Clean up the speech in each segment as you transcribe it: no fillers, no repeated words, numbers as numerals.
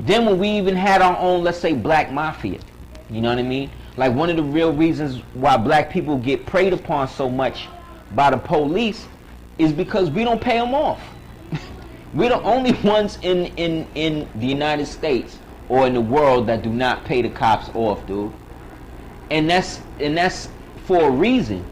Then when we even had our own, let's say, black mafia, you know what I mean? Like, one of the real reasons why black people get preyed upon so much by the police is because we don't pay them off. We're the only ones in the United States or in the world that do not pay the cops off, dude. And that's for a reason.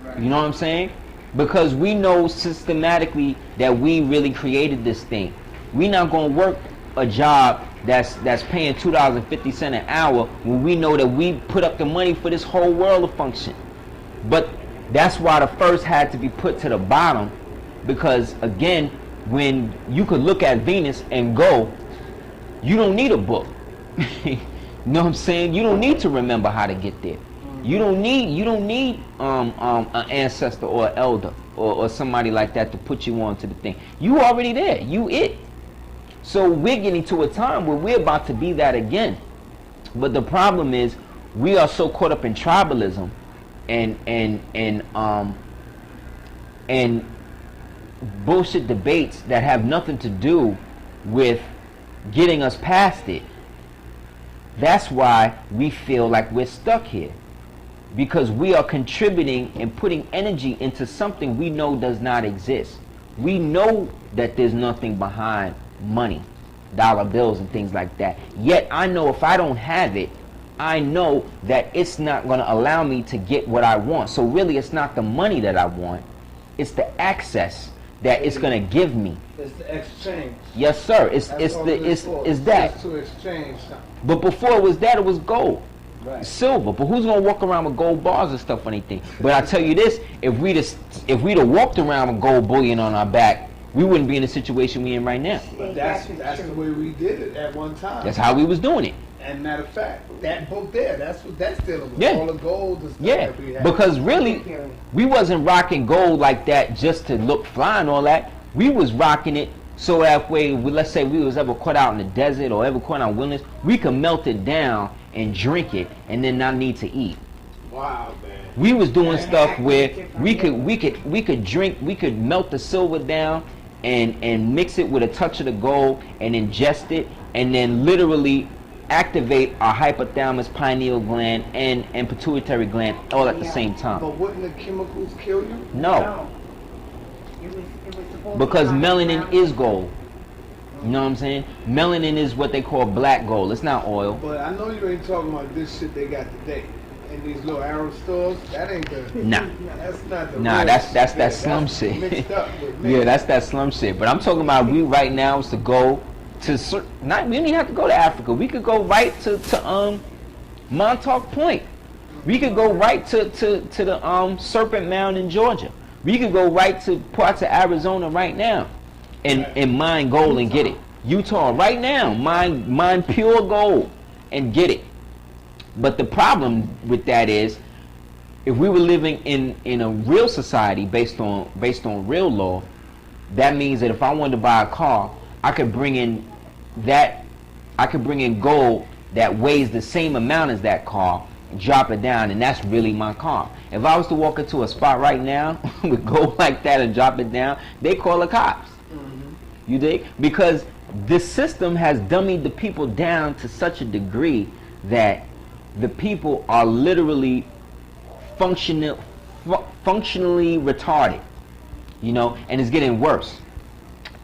Right. You know what I'm saying? Because we know systematically that we really created this thing. We're not gonna work a job that's paying $2.50 an hour when we know that we put up the money for this whole world to function. But that's why the first had to be put to the bottom, because again, when you could look at Venus and go, you don't need a book. You know what I'm saying? You don't need to remember how to get there. You don't need an ancestor or an elder or somebody like that to put you on to the thing. You already there. You it. So we're getting to a time where we're about to be that again. But the problem is we are so caught up in tribalism and bullshit debates that have nothing to do with getting us past it. That's why we feel like we're stuck here, because we are contributing and putting energy into something we know does not exist. We know that there's nothing behind money, dollar bills and things like that. Yet I know if I don't have it, I know that it's not going to allow me to get what I want. So really it's not the money that I want, it's the access that it's going to give me. It's the exchange. Yes, sir. It's that. It's to exchange something. But before it was that, it was gold, right. Silver. But who's gonna walk around with gold bars and stuff or anything? But I tell you this: if we'd have walked around with gold bullion on our back, we wouldn't be in the situation we in right now. But that's the way we did it at one time. That's how we was doing it. And matter of fact, that book there, that's what that's dealing with. Yeah. All the gold and stuff that we had. Because really, we wasn't rocking gold like that just to look fly and all that. We was rocking it so that way, let's say we was ever caught out in the desert or ever caught out in wilderness, we could melt it down and drink it and then not need to eat. Wow, man. We was doing stuff where we could drink, we could melt the silver down and mix it with a touch of the gold and ingest it, and then literally activate our hypothalamus, pineal gland, and pituitary gland all at the same time. But wouldn't the chemicals kill you? No. Because melanin is gold. You know what I'm saying? Melanin is what they call black gold. It's not oil. But I know you ain't talking about this shit they got today in these little Arab stores. That ain't the. Nah. That's not the. Nah, that's that slum shit. Mixed up with Yeah, that's that slum shit. But I'm talking about we right now is to go to not. We don't even have to go to Africa. We could go right to Montauk Point. We could go right to the Serpent Mound in Georgia. We could go right to parts of Arizona right now and mine gold and get it. Utah right now, mine pure gold and get it. But the problem with that is, if we were living in a real society based on real law, that means that if I wanted to buy a car, I could bring in gold that weighs the same amount as that car, drop it down, and that's really my car. If I was to walk into a spot right now with gold like that and drop it down, they call the cops. Mm-hmm. You dig? Because this system has dummied the people down to such a degree that the people are literally functionally retarded, you know, and it's getting worse.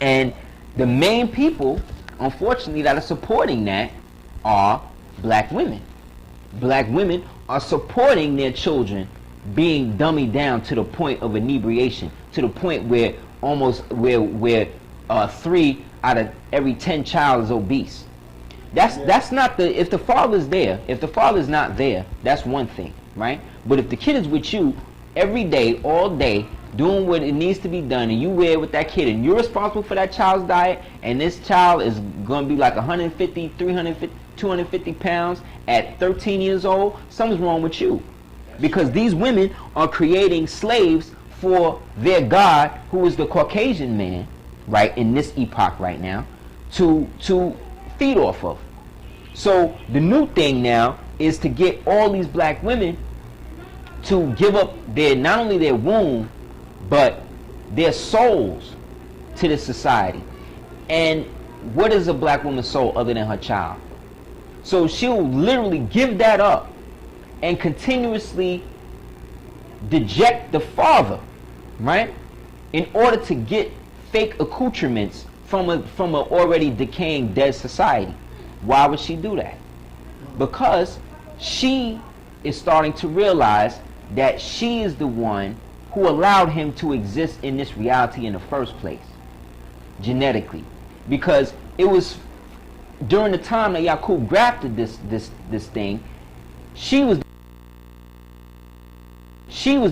And the main people, unfortunately, that are supporting that are black women. Black women are supporting their children being dummied down to the point of inebriation, to the point where where 3 out of every 10 child is obese. That's not the, if the father's there, if the father's not there, that's one thing, right? But if the kid is with you every day, all day, doing what it needs to be done, and you there with that kid, and you're responsible for that child's diet, and this child is going to be like 150, 350, 250 pounds at 13 years old, something's wrong with you. Because these women are creating slaves for their God, who is the Caucasian man, right, in this epoch right now, to feed off of. So the new thing now is to get all these black women to give up not only their womb, but their souls to this society. And what is a black woman's soul other than her child? So she'll literally give that up and continuously deject the father, right? In order to get fake accoutrements from a already decaying, dead society. Why would she do that? Because she is starting to realize that she is the one who allowed him to exist in this reality in the first place, genetically. Because it was during the time that Yaqub grafted this thing, she was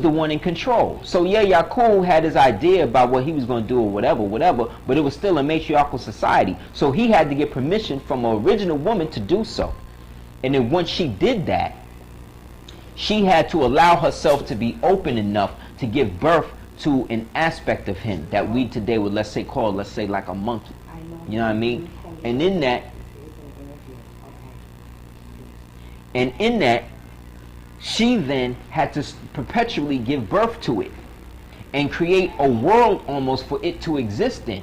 the one in control. So yeah, Yaqub had his idea about what he was going to do or whatever, but it was still a matriarchal society. So he had to get permission from an original woman to do so. And then once she did that, she had to allow herself to be open enough to give birth to an aspect of him that we today would, let's say, like a monkey. You know what I mean? And in that, she then had to perpetually give birth to it and create a world almost for it to exist in.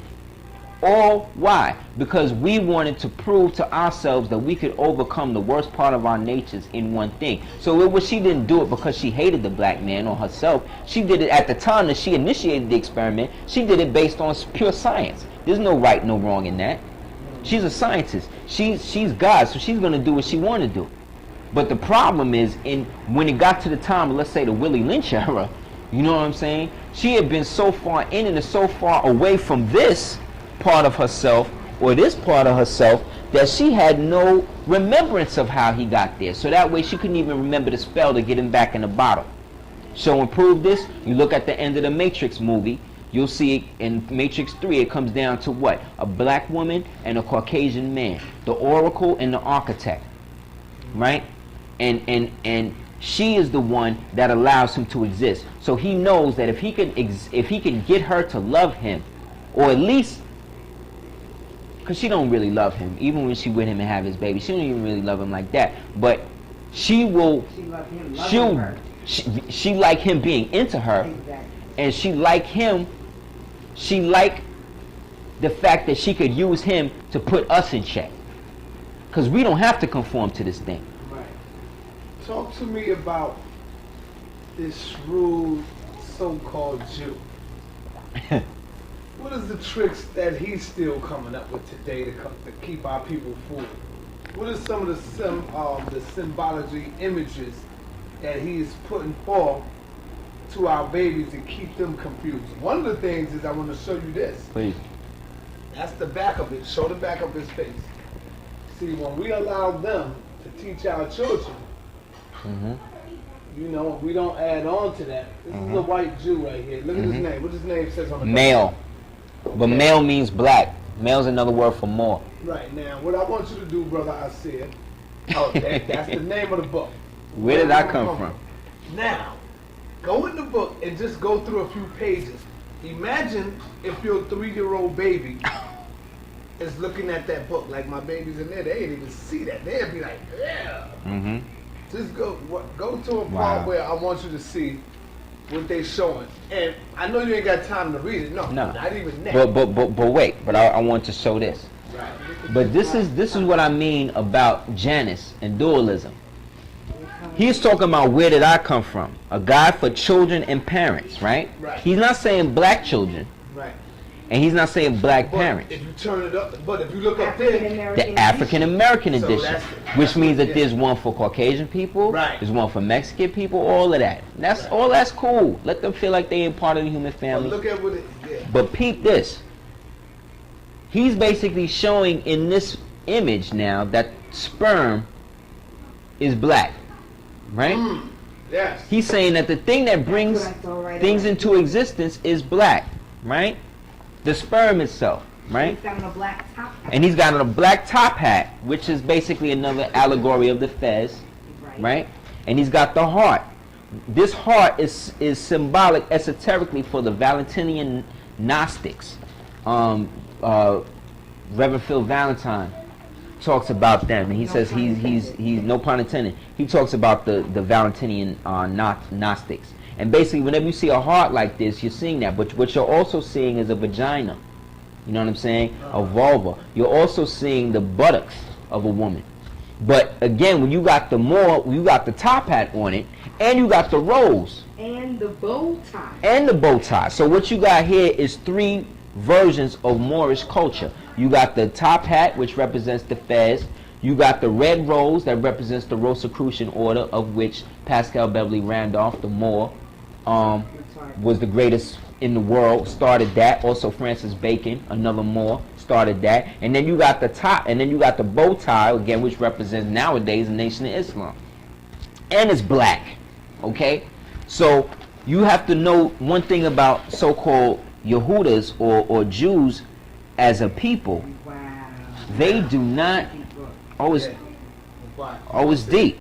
All why? Because we wanted to prove to ourselves that we could overcome the worst part of our natures in one thing. So she didn't do it because she hated the black man or herself. She did it at the time that she initiated the experiment. She did it based on pure science. There's no right, no wrong in that. She's a scientist. She's God, so she's going to do what she wanted to do. But the problem is, when it got to the time, let's say the Willie Lynch era, you know what I'm saying? She had been so far in and so far away from this part of herself, or this part of herself, that she had no remembrance of how he got there. So that way she couldn't even remember the spell to get him back in the bottle. So to prove this, you look at the end of the Matrix movie, you'll see in Matrix 3 it comes down to what? A black woman and a Caucasian man. The Oracle and the Architect. Right? And she is the one that allows him to exist. So he knows that if he can get her to love him, or at least, because she don't really love him, even when she with him and have his baby, she don't even really love him like that. But she will, she like him being into her, exactly. And she like him. She like the fact that she could use him to put us in check, because we don't have to conform to this thing. Talk to me about this shrewd so-called Jew. What is the tricks that he's still coming up with today to keep our people fooled? What are some of the symbology images that he's putting forth to our babies to keep them confused? One of the things is I want to show you this. Please. That's the back of it. Show the back of his face. See, when we allow them to teach our children, you know, we don't add on to that. This is a white Jew right here. Look at his name. What his name says on the male. But male means black. Male's another word for more. Right. Now, what I want you to do, brother Aseer, that's the name of the book. Where did I come from? Now, go in the book and just go through a few pages. Imagine if your 3-year-old baby is looking at that book, like my babies in there, they ain't even see that. They'd be like, yeah. Just go to a part where I want you to see what they showing. And I know you ain't got time to read it. No. Not even that. But wait. But I want to show this. Right. But this is what I mean about Janus and dualism. He's talking about where did I come from? A guide for children and parents, right? Right. He's not saying black children. Right. And he's not saying black parents. If you turn it up, but if you look up there, the African American edition, which means that there's one for Caucasian people, right. There's one for Mexican people, all of that. That's cool. Let them feel like they ain't part of the human family. But look at what it. Yeah. But peep this. He's basically showing in this image now that sperm is black, right? Yes. He's saying that the thing that brings things into existence is black, right? The sperm itself, right? He's got on a black top hat. And he's got on a black top hat, which is basically another allegory of the fez, right? And he's got the heart. This heart is symbolic esoterically for the Valentinian Gnostics. Reverend Phil Valentine talks about them, and he says he's no pun intended. He talks about the Valentinian Gnostics. And basically, whenever you see a heart like this, you're seeing that. But what you're also seeing is a vagina. You know what I'm saying? A vulva. You're also seeing the buttocks of a woman. But again, when you got the you got the top hat on it, and you got the rose. And the bow tie. And the bow tie. So what you got here is 3 versions of Moorish culture. You got the top hat, which represents the Fez. You got the red rose that represents the Rosicrucian order, of which Pascal Beverly Randolph, the Moor, was the greatest in the world, started that. Also Francis Bacon, another Moor, started that. And then you got the top, and then you got the bow tie, again, which represents nowadays the Nation of Islam. And it's black, okay? So you have to know one thing about so-called Yehudas or Jews as a people. Wow. They do not always deep.